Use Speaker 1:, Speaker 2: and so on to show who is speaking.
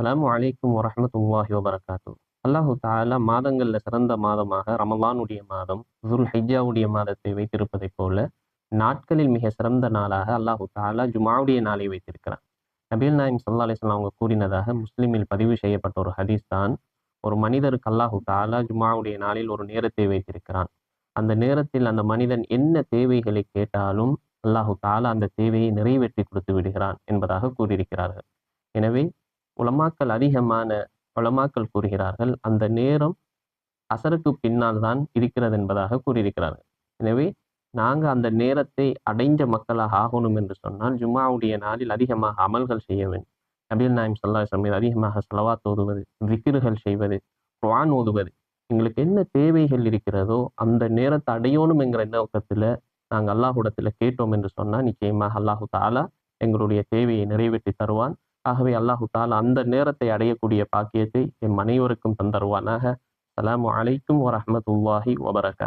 Speaker 1: அஸ்ஸலாமு அலைக்கும் வரஹ்மத்துல்லாஹி வபரகாத்து. அல்லாஹு தஆலா மாதங்கள்ல சிறந்த மாதமாக ரமலானுடைய மாதம், ஹிஜ்ஜாவுடைய மாதத்தை வைத்திருப்பதைப் போல, நாட்களில் மிக சிறந்த நாளாக அல்லாஹு தஆலா ஜும்ஆவுடைய நாளை வைத்திருக்கிறான். நபிகள் நாயகம் ஸல்லல்லாஹு அலைஹி வஸல்லம் அவங்க கூறினதாக முஸ்லிமில் பதிவு செய்யப்பட்ட ஒரு ஹதீஸ் தான், ஒரு மனிதருக்கு அல்லாஹு தஆலா ஜும்ஆவுடைய நாளில் ஒரு நேரத்தை வைத்திருக்கிறான். அந்த நேரத்தில் அந்த மனிதன் என்ன தேவைகளை கேட்டாலும் அல்லாஹு தஆலா அந்த தேவையை நிறைவேற்றி கொடுத்து விடுகிறான் என்பதாக கூறியிருக்கிறார்கள். எனவே அதிகமான உலமாக்கள் கூறுகிறார்கள், அந்த நேரம் அசருக்கு பின்னால் தான் இருக்கிறது என்பதாக கூறியிருக்கிறார்கள். எனவே நாங்க அந்த நேரத்தை அடைஞ்ச மக்களாக ஆகணும் என்று சொன்னால் ஜும்ஆவுடைய நாளில் அதிகமாக அமல்கள் செய்ய வேண்டும். நபிகள் நாயகம் ஸல்லல்லாஹு அலைஹி வஸல்லம் மீது அதிகமாக ஸலவாத் ஓதுவது, திக்ருகள் செய்வது, குர்ஆன் ஓதுவது, எங்களுக்கு என்ன தேவைகள் இருக்கிறதோ அந்த நேரத்தை அடையணும் என்கிற நோக்கத்துல நாங்கள் அல்லாஹ்விடத்துல கேட்டோம் என்று சொன்னால் நிச்சயமாக அல்லாஹு தஆலா எங்களுடைய தேவையை நிறைவேற்றி தருவான். ஆகவே அல்லாஹு தஆலா அந்த நேரத்தை அடையக்கூடிய பாக்கியத்தை எம் அனைவருக்கும் தந்தருவானாக. அஸ்ஸலாமு அலைக்கும் வரஹ்மத்துல்லாஹி வபரகாத்துஹு.